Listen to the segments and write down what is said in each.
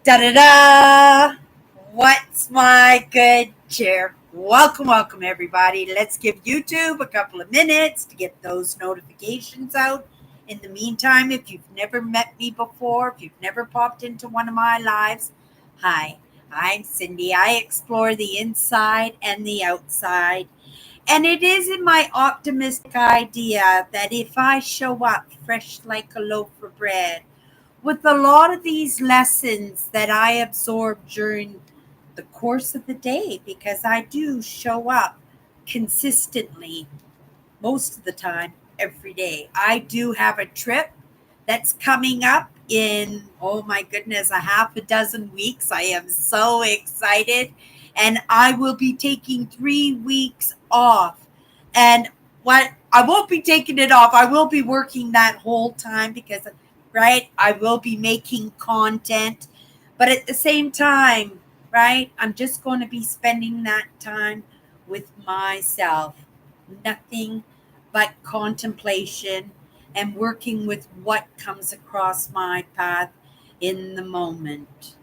Da da da! What's my good cheer? Welcome, everybody. Let's give YouTube a couple of minutes to get those notifications out. In the meantime, if you've never met me before, if you've never popped into one of my lives, hi, I'm Cindy. I explore the inside and the outside. And it is in my optimistic idea that if I show up fresh like a loaf of bread, with a lot of these lessons that I absorb during the course of the day, because I do show up consistently most of the time every day. I do have a trip that's coming up in, oh my goodness, a half a dozen weeks. I am so excited. And I will be taking 3 weeks off. And what I won't be taking it off, I will be working that whole time because, right, I will be making content. But at the same time, right, I'm just going to be spending that time with myself. Nothing but contemplation and working with what comes across my path in the moment.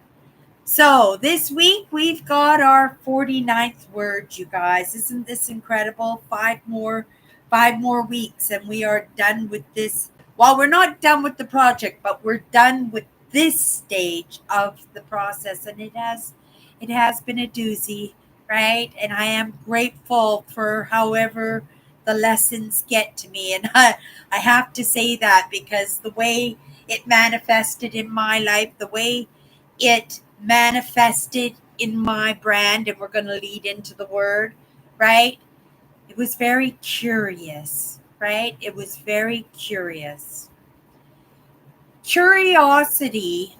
So this week we've got our 49th word, you guys. Isn't this incredible? Five more weeks and we are done with this. Well, we're not done with the project, but we're done with this stage of the process, and it has been a doozy, right? And I am grateful for however the lessons get to me. And I have to say that because the way it manifested in my life, the way it manifested in my brand, and we're going to lead into the word, right? It was very curious, right? It was very curious. Curiosity,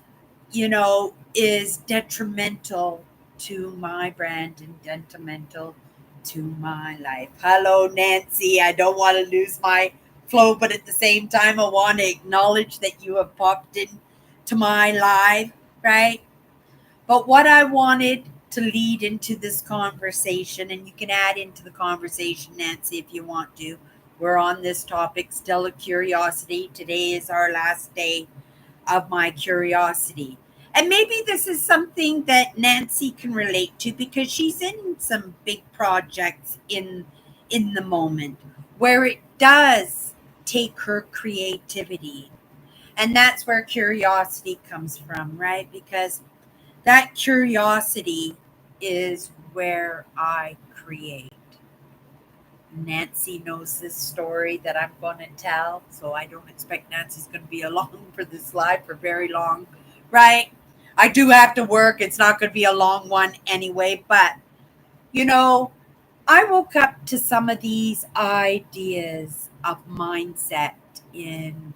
is detrimental to my brand and detrimental to my life. Hello, Nancy. I don't want to lose my flow, but at the same time, I want to acknowledge that you have popped into my live, right? But what I wanted to lead into this conversation, and you can add into the conversation, Nancy, if you want to. We're on this topic, still a curiosity. Today is our last day of my curiosity. And maybe this is something that Nancy can relate to because she's in some big projects in the moment where it does take her creativity. And that's where curiosity comes from, right? Because that curiosity is where I create. Nancy knows this story that I'm going to tell, so I don't expect Nancy's going to be along for this live for very long, right? I do have to work. It's not going to be a long one anyway, but you know, I woke up to some of these ideas of mindset in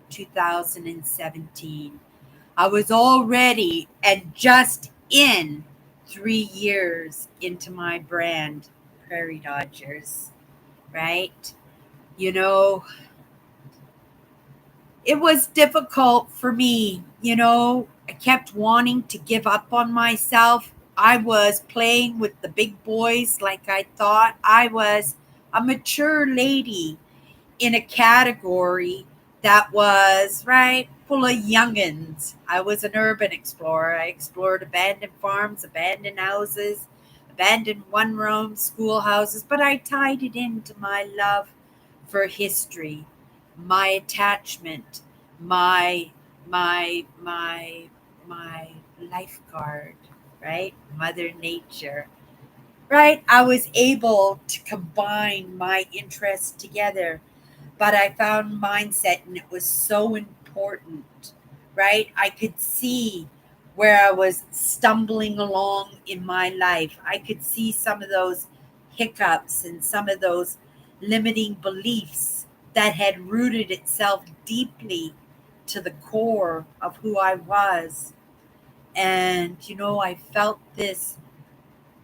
2017. I was already and just in 3 years into my brand, PrairieDodgers, right? You know, it was difficult for me. I kept wanting to give up on myself. I was playing with the big boys like I thought I was a mature lady in a category that was right full of youngins. I was an urban explorer. I explored abandoned farms, abandoned houses, abandoned one-room schoolhouses, but I tied it into my love for history, my attachment, my my lifeguard, right? Mother Nature. Right? I was able to combine my interests together, but I found mindset and it was so important, right? I could see where I was stumbling along in my life. I could see some of those hiccups and some of those limiting beliefs that had rooted itself deeply to the core of who I was. And, I felt this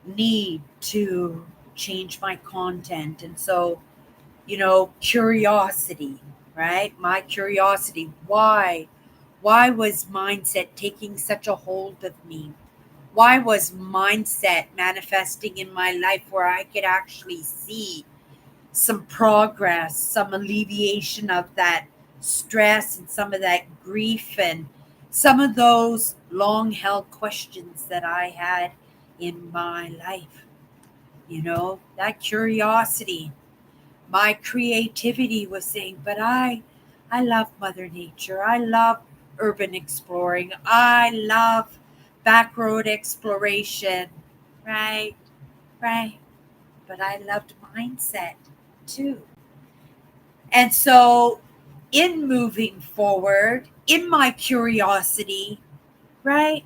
need to change my content. And so, curiosity, right? My curiosity. Why? Why was mindset taking such a hold of me? Why was mindset manifesting in my life where I could actually see some progress, some alleviation of that stress and some of that grief and some of those long held questions that I had in my life. That curiosity, my creativity was saying, but I love Mother Nature. I love urban exploring. I love back road exploration. Right, right. But I loved mindset too. And so, in moving forward, in my curiosity, right,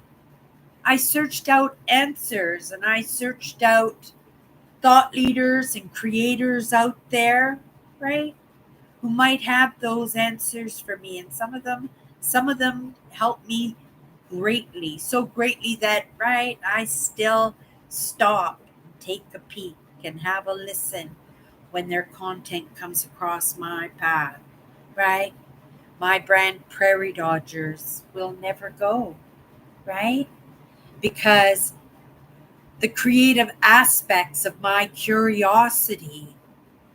I searched out answers and I searched out thought leaders and creators out there, right, who might have those answers for me. And some of them helped me greatly, so greatly that, right, I still stop and take a peek and have a listen when their content comes across my path, right? My brand PrairieDodgers will never go, right? Because the creative aspects of my curiosity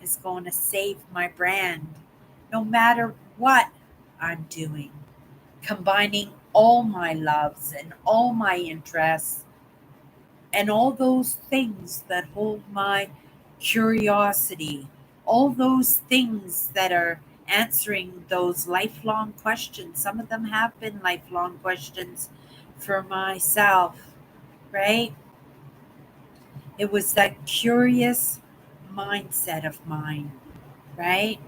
is going to save my brand no matter what I'm doing. Combining all my loves and all my interests and all those things that hold my curiosity, all those things that are answering those lifelong questions. Some of them have been lifelong questions for myself, right? It was that curious mindset of mine, right?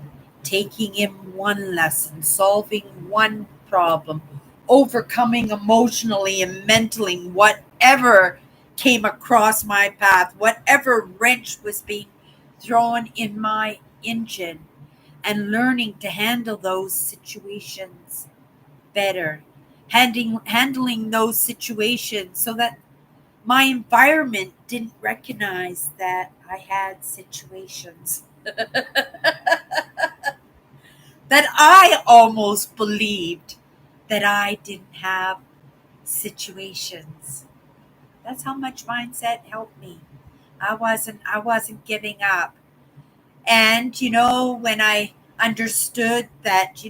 Taking in one lesson, solving one problem, overcoming emotionally and mentally whatever came across my path, whatever wrench was being thrown in my engine, and learning to handle those situations better. Handling those situations so that my environment didn't recognize that I had situations that I almost believed that I didn't have situations. That's how much mindset helped me. I wasn't giving up. And when I understood that,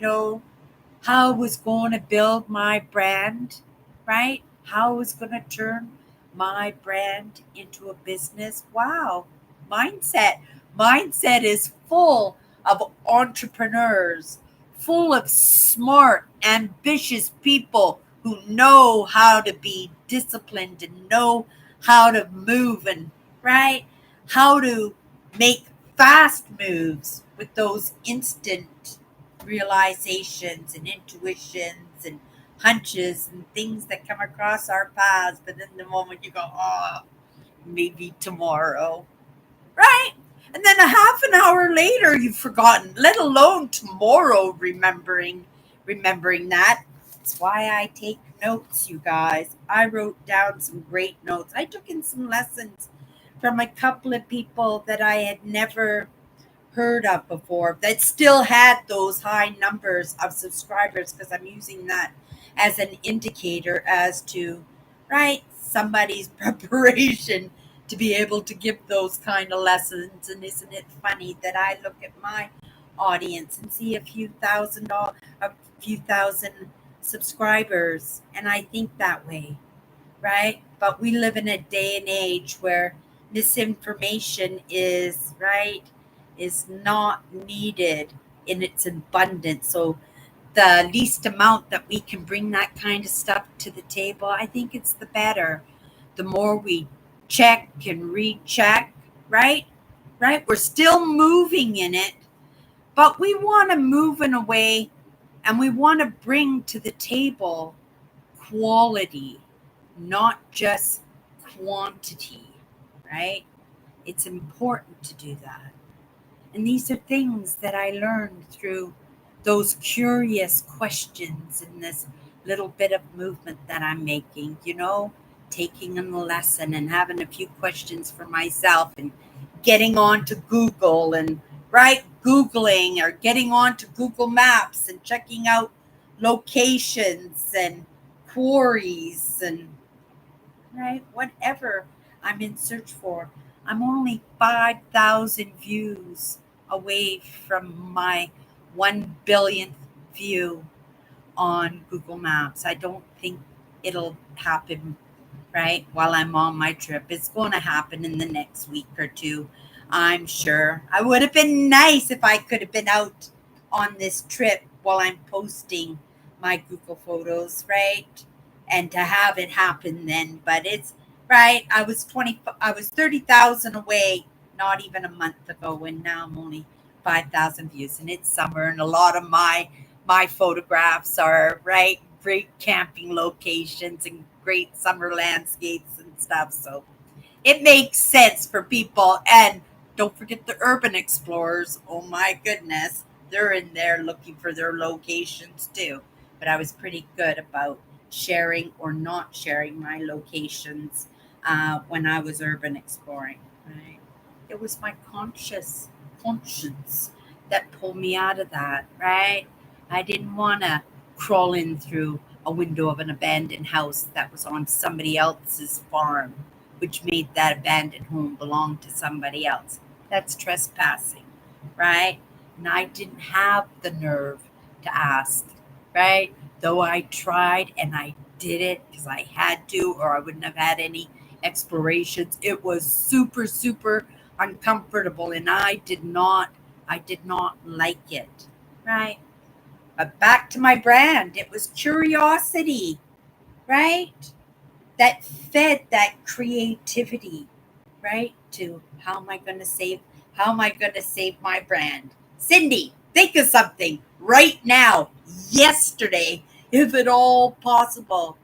how I was going to build my brand, right? How I was going to turn my brand into a business. Wow. Mindset. Mindset is full of entrepreneurs, full of smart, ambitious people who know how to be disciplined and know how to move and, right? How to make fast moves with those instant realizations and intuitions and hunches and things that come across our paths, but in the moment you go, oh, maybe tomorrow, right? And then a half an hour later you've forgotten, let alone tomorrow remembering that. That's why I take notes, you guys. I wrote down some great notes. I took in some lessons from a couple of people that I had never heard of before that still had those high numbers of subscribers, because I'm using that as an indicator as to, right, somebody's preparation to be able to give those kind of lessons. And isn't it funny that I look at my audience and see a few thousand subscribers and I think that way, right? But we live in a day and age where misinformation is, right, is not needed in its abundance. So the least amount that we can bring that kind of stuff to the table, I think it's the better. The more we check and recheck, right? Right? We're still moving in it, but we want to move in a way and we want to bring to the table quality, not just quantity, right? It's important to do that. And these are things that I learned through those curious questions and this little bit of movement that I'm making, taking in the lesson and having a few questions for myself and getting on to Google and, right, Googling or getting on to Google Maps and checking out locations and quarries and, right, whatever I'm in search for. I'm only 5,000 views away from my 1 billionth view. on Google Maps. I don't think it'll happen right while I'm on my trip. It's going to happen in the next week or two, I'm sure. I would have been nice if I could have been out on this trip while I'm posting my Google photos, right? And to have it happen then, but it's right. I was 30,000 away not even a month ago, and now I'm only 5,000 views, and it's summer, and a lot of my photographs are right great camping locations and great summer landscapes and stuff. So it makes sense for people. And don't forget the urban explorers. Oh my goodness, they're in there looking for their locations too. But I was pretty good about sharing or not sharing my locations when I was urban exploring. Right? It was my conscience that pulled me out of that. Right? I didn't want to crawl in through a window of an abandoned house that was on somebody else's farm, which made that abandoned home belong to somebody else. That's trespassing, right? And I didn't have the nerve to ask, right? Though I tried and I did it because I had to, or I wouldn't have had any explorations. It was super, super uncomfortable, and I did not like it, right? But back to my brand, it was curiosity, right? That fed that creativity, right? To how am I going to save my brand? Cindy, think of something right now, yesterday, if at all possible.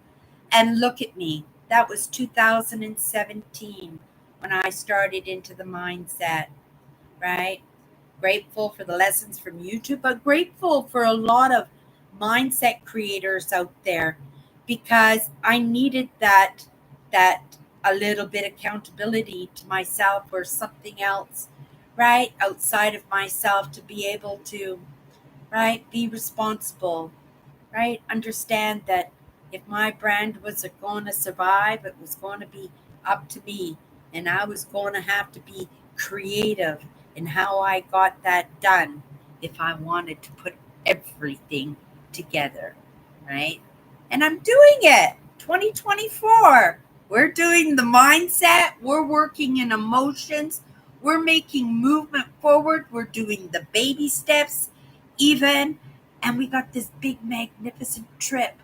And look at me. That was 2017 when I started into the mindset, right? Grateful for the lessons from YouTube, but grateful for a lot of mindset creators out there because I needed that a little bit accountability to myself or something else, right? Outside of myself to be able to, right, be responsible, right? Understand that if my brand was going to survive, it was going to be up to me. And I was going to have to be creative in how I got that done if I wanted to put everything together, right? And I'm doing it. 2024. We're doing the mindset. We're working in emotions. We're making movement forward. We're doing the baby steps, even. And we got this big, magnificent trip,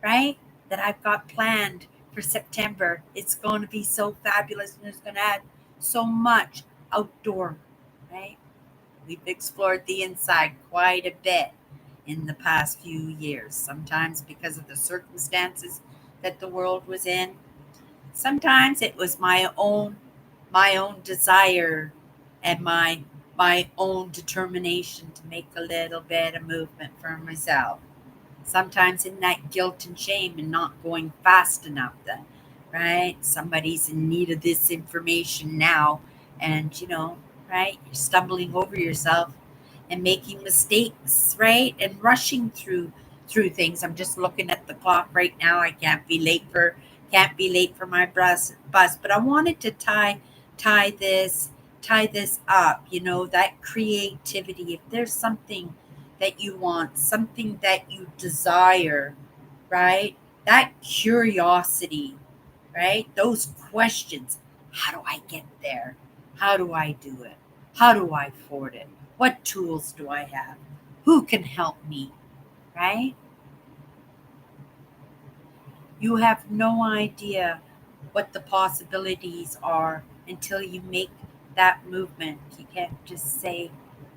right? That I've got planned for September. It's going to be so fabulous, and it's going to add so much outdoor, right? We've explored the inside quite a bit in the past few years, sometimes because of the circumstances that the world was in. Sometimes it was my own desire and my own determination to make a little bit of movement for myself. Sometimes in that guilt and shame and not going fast enough, that right? Somebody's in need of this information now, and right, you're stumbling over yourself and making mistakes, right? And rushing through things. I'm just looking at the clock right now. I can't be late for my bus, but I wanted to tie this up, that creativity. If there's something that you want, something that you desire, right? That curiosity, right? Those questions. How do I get there? How do I do it? How do I afford it? What tools do I have? Who can help me, right? You have no idea what the possibilities are until you make that movement. You can't just say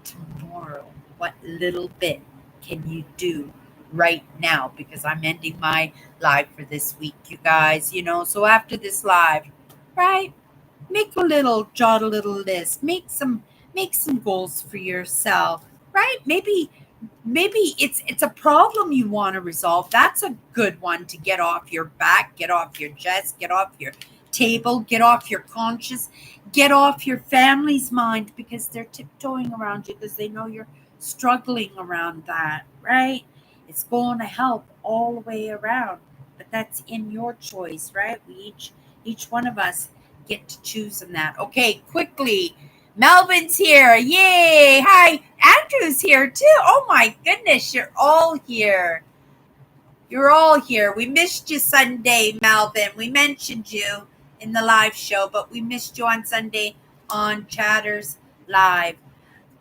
tomorrow. What little bit can you do right now? Because I'm ending my live for this week, you guys. So after this live, right? Jot a little list. Make some goals for yourself, right? Maybe it's a problem you want to resolve. That's a good one to get off your back, get off your chest, get off your table, get off your conscience, get off your family's mind, because they're tiptoeing around you because they know you're struggling around that, right? It's going to help all the way around, but that's in your choice, right? We each one of us get to choose in that. Okay, quickly. Melvin's here. Yay. Hi. Andrew's here too. Oh my goodness. You're all here. You're all here. We missed you Sunday, Melvin. We mentioned you in the live show, but we missed you on Sunday on Chatters Live.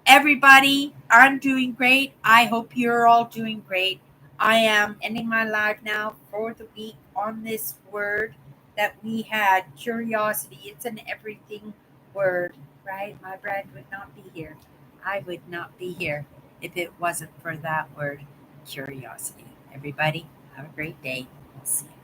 Everybody, I'm doing great. I hope you're all doing great. I am ending my live now for the week on this word that we had, curiosity. It's an everything word, right? My brand would not be here. I would not be here if it wasn't for that word, curiosity. Everybody, have a great day. We'll see you.